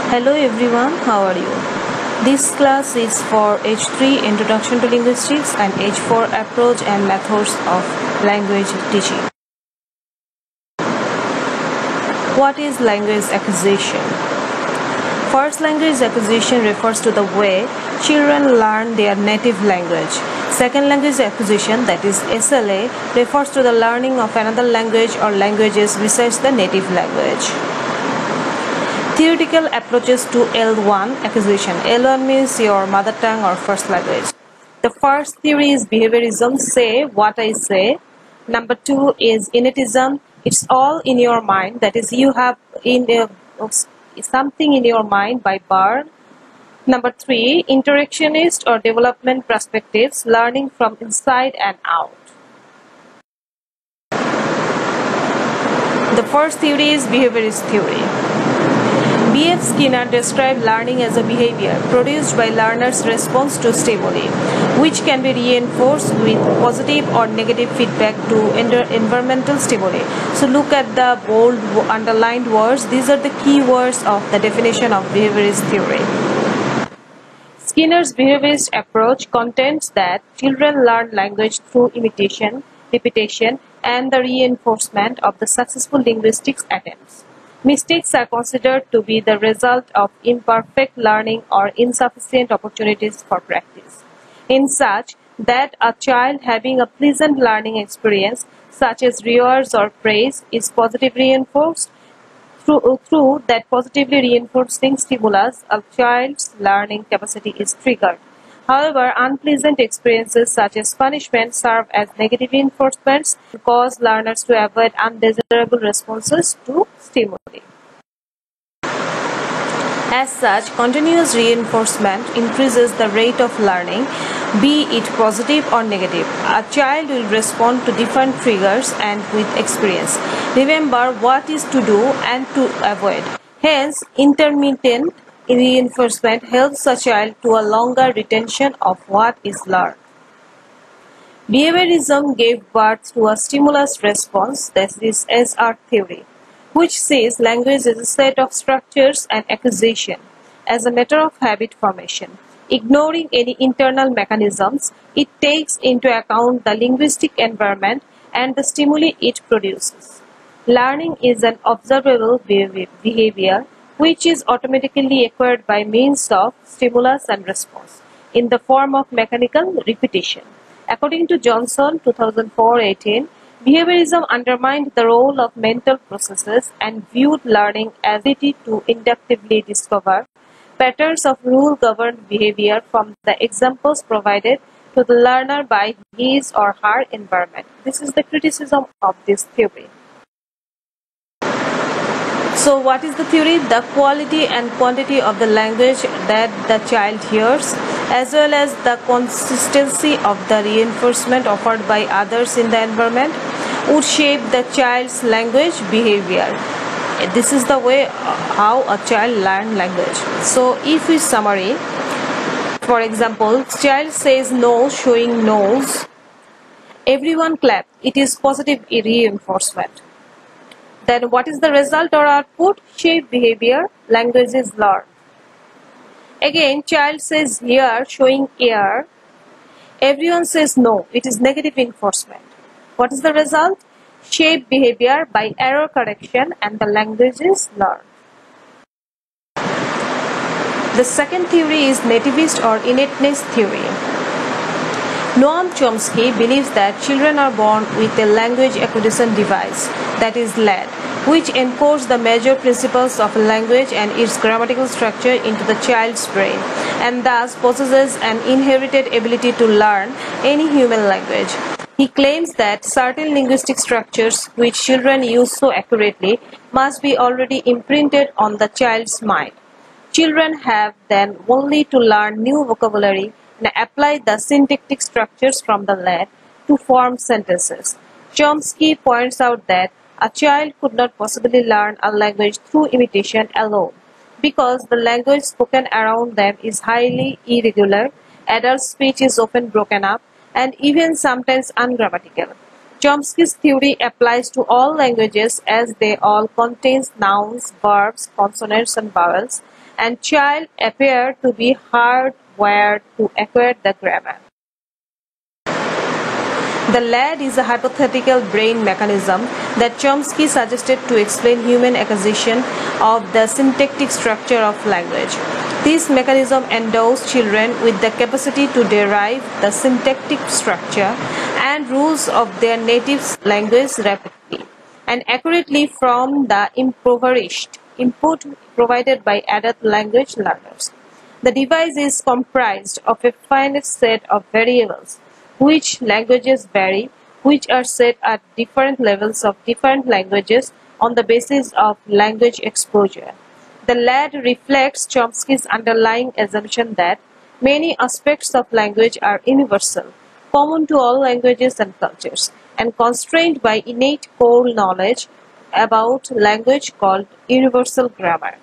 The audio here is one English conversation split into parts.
Hello everyone, how are you? This class is for H3 Introduction to Linguistics and H4 Approach and Methods of Language Teaching. What is language acquisition? First, language acquisition refers to the way children learn their native language. Second, language acquisition, that is SLA, refers to the learning of another language or languages besides the native language. Theoretical approaches to L1 acquisition. L1 means your mother tongue or first language. The first theory is behaviorism, say what I say. Number 2 is innatism. It's all in your mind, that is you have something in your mind by birth. Number 3, interactionist or development perspectives, learning from inside and out. The first theory is behaviorist theory. B.F. Skinner described learning as a behavior produced by learners' response to stimuli, which can be reinforced with positive or negative feedback to environmental stimuli. So look at the bold underlined words. These are the key words of the definition of behaviorist theory. Skinner's behaviorist approach contends that children learn language through imitation, repetition, and the reinforcement of the successful linguistics attempts. Mistakes are considered to be the result of imperfect learning or insufficient opportunities for practice. In such that a child having a pleasant learning experience, such as rewards or praise, is positively reinforced. Through that positively reinforcing stimulus, a child's learning capacity is triggered. However, unpleasant experiences such as punishment serve as negative reinforcements and cause learners to avoid undesirable responses to stimuli. As such, continuous reinforcement increases the rate of learning, be it positive or negative. A child will respond to different triggers and with experience. Remember what is to do and to avoid. Hence, intermittent reinforcement helps a child to a longer retention of what is learned. Behaviorism gave birth to a stimulus response, that is SR theory, which says language is a set of structures and acquisition as a matter of habit formation. Ignoring any internal mechanisms, it takes into account the linguistic environment and the stimuli it produces. Learning is an observable behavior which is automatically acquired by means of stimulus and response in the form of mechanical repetition. According to Johnson, 2004-18, behaviorism undermined the role of mental processes and viewed learning as the ability to inductively discover patterns of rule-governed behavior from the examples provided to the learner by his or her environment. This is the criticism of this theory. So what is the theory? The quality and quantity of the language that the child hears, as well as the consistency of the reinforcement offered by others in the environment, would shape the child's language behavior. This is the way how a child learns language. So if we summary, for example, child says no, showing nose. Everyone clap. It is positive reinforcement. Then what is the result or output? Shape behavior, language is learned. Again, child says here, showing ear. Everyone says no, it is negative reinforcement. What is the result? Shape behavior by error correction and the language is learned. The second theory is nativist or innateness theory. Noam Chomsky believes that children are born with a language acquisition device, that is LED, which encodes the major principles of a language and its grammatical structure into the child's brain, and thus possesses an inherited ability to learn any human language. He claims that certain linguistic structures which children use so accurately must be already imprinted on the child's mind. Children have then only to learn new vocabulary and apply the syntactic structures from the LED to form sentences. Chomsky points out that a child could not possibly learn a language through imitation alone, because the language spoken around them is highly irregular, adult speech is often broken up, and even sometimes ungrammatical. Chomsky's theory applies to all languages as they all contain nouns, verbs, consonants, and vowels, and child appear to be hardwired to acquire the grammar. The LAD is a hypothetical brain mechanism that Chomsky suggested to explain human acquisition of the syntactic structure of language. This mechanism endows children with the capacity to derive the syntactic structure and rules of their native language rapidly and accurately from the impoverished input provided by adult language learners. The device is comprised of a finite set of variables which languages vary, which are set at different levels of different languages on the basis of language exposure. The LAD reflects Chomsky's underlying assumption that many aspects of language are universal, common to all languages and cultures, and constrained by innate core knowledge about language called universal grammar.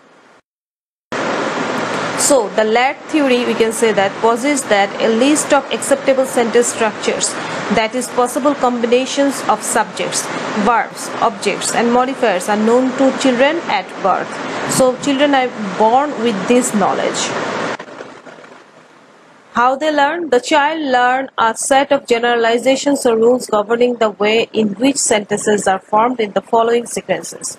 So, the LAD theory, we can say that, posits that a list of acceptable sentence structures, that is, possible combinations of subjects, verbs, objects, and modifiers are known to children at birth. So, children are born with this knowledge. How they learn? The child learns a set of generalizations or rules governing the way in which sentences are formed in the following sequences.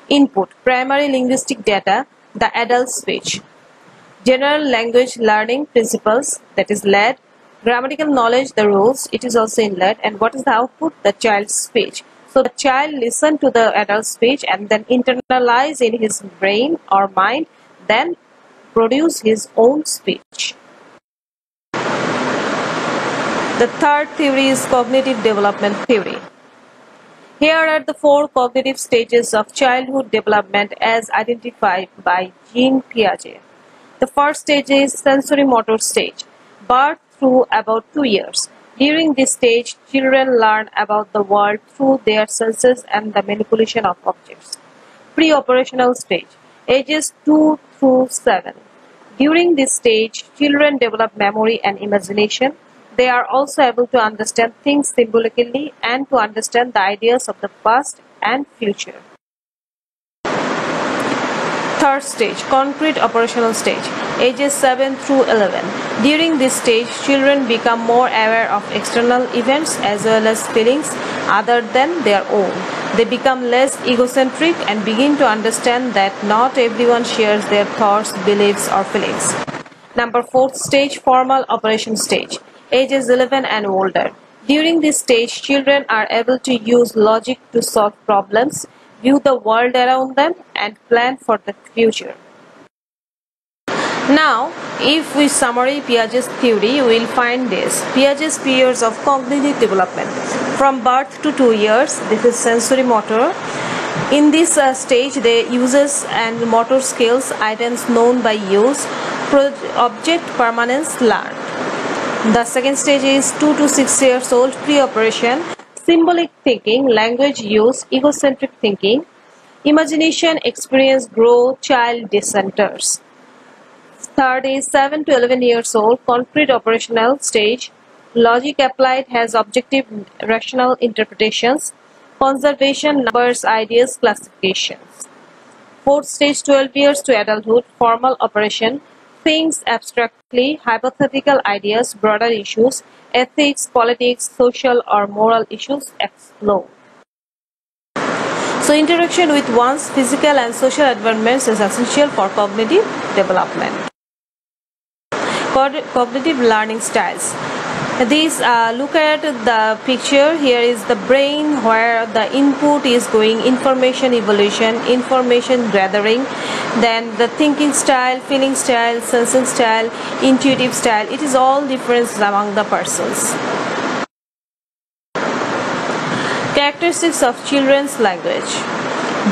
Input: primary linguistic data, the adult speech. General language learning principles, that is LAD. Grammatical knowledge, the rules, it is also in LAD. And what is the output? The child's speech. So the child listens to the adult speech and then internalize in his brain or mind, then produce his own speech. The third theory is cognitive development theory. Here are the 4 cognitive stages of childhood development as identified by Jean Piaget. The first stage is sensory motor stage, birth through about 2 years. During this stage, children learn about the world through their senses and the manipulation of objects. Pre-operational stage, ages 2 through 7. During this stage, children develop memory and imagination. They are also able to understand things symbolically and to understand the ideas of the past and future. Third stage, concrete operational stage, ages 7 through 11. During this stage, children become more aware of external events as well as feelings other than their own. They become less egocentric and begin to understand that not everyone shares their thoughts, beliefs, or feelings. Number 4th stage, formal operation stage, ages 11 and older. During this stage, children are able to use logic to solve problems, view the world around them, and plan for the future. Now, if we summarize Piaget's theory, we will find this. Piaget's periods of cognitive development. From birth to 2 years, this is sensory motor. In this stage, the uses and motor skills, items known by use, object permanence learned. The second stage is 2 to 6 years old, pre-operation. Symbolic thinking, language use, egocentric thinking, imagination, experience, growth, child dissenters. Third is 7 to 11 years old, concrete operational stage. Logic applied, has objective rational interpretations, conservation, numbers, ideas, classifications. Fourth stage 12 years to adulthood, formal operation, thinks abstractly, hypothetical ideas, broader issues, ethics, politics, social or moral issues explore. So interaction with one's physical and social environments is essential for cognitive development. Cognitive learning styles. These look at the picture. Here is the brain where the input is going, information evolution, information gathering, then the thinking style, feeling style, sensing style, intuitive style. It is all difference among the persons. Characteristics of children's language.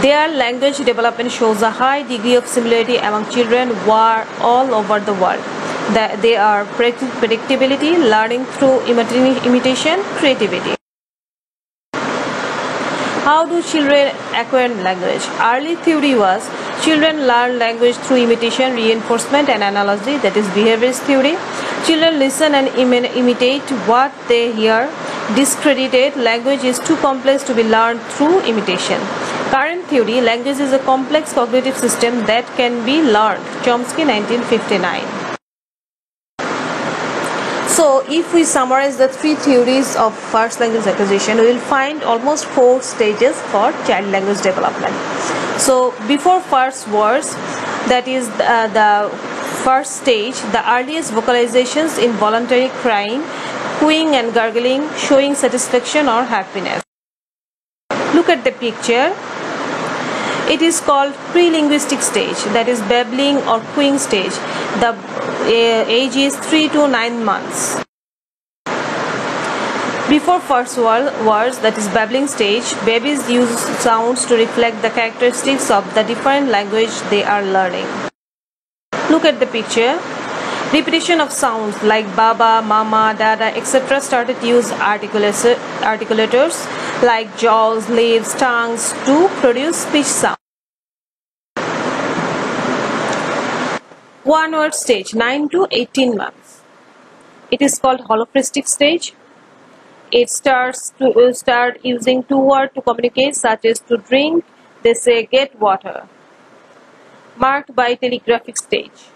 Their language development shows a high degree of similarity among children all over the world. They are predictability, learning through imitation, creativity. How do children acquire language? Early theory was children learn language through imitation, reinforcement, and analogy, that is behaviorist theory. Children listen and imitate what they hear. discredited, language is too complex to be learned through imitation. Current theory, language is a complex cognitive system that can be learned. Chomsky, 1959. So, if we summarize the three theories of first language acquisition, we will find almost 4 stages for child language development. So, before first words, that is the first stage, the earliest vocalizations in voluntary crying, cooing and gargling, showing satisfaction or happiness. Look at the picture. It is called pre-linguistic stage, that is babbling or cooing stage. The age is 3 to 9 months. Before first words, that is babbling stage, babies use sounds to reflect the characteristics of the different language they are learning. Look at the picture. Repetition of sounds like baba, mama, dada, etc. started to use articulators like jaws, lips, tongues to produce speech sound. One word stage, 9 to 18 months. It is called holopristic stage. It starts to start using 2 words to communicate, such as to drink, they say get water. Marked by telegraphic stage.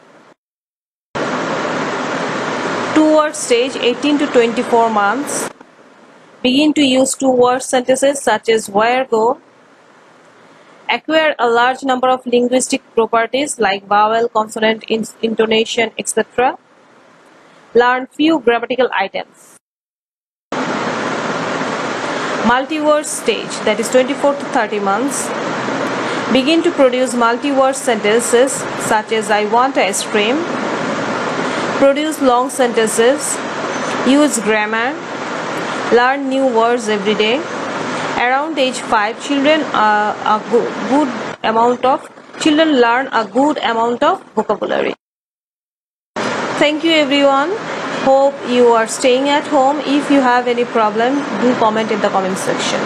2 word stage, 18 to 24 months. Begin to use 2 word sentences such as where, go. Acquire a large number of linguistic properties like vowel, consonant, intonation, etc. Learn few grammatical items. Multi-word stage, that is 24 to 30 months. Begin to produce multi-word sentences such as I want ice cream. Produce long sentences. Use grammar. Learn new words every day. Around age 5, children learn a good amount of vocabulary. Thank you everyone. Hope you are staying at home. If you have any problem, do comment in the comment section.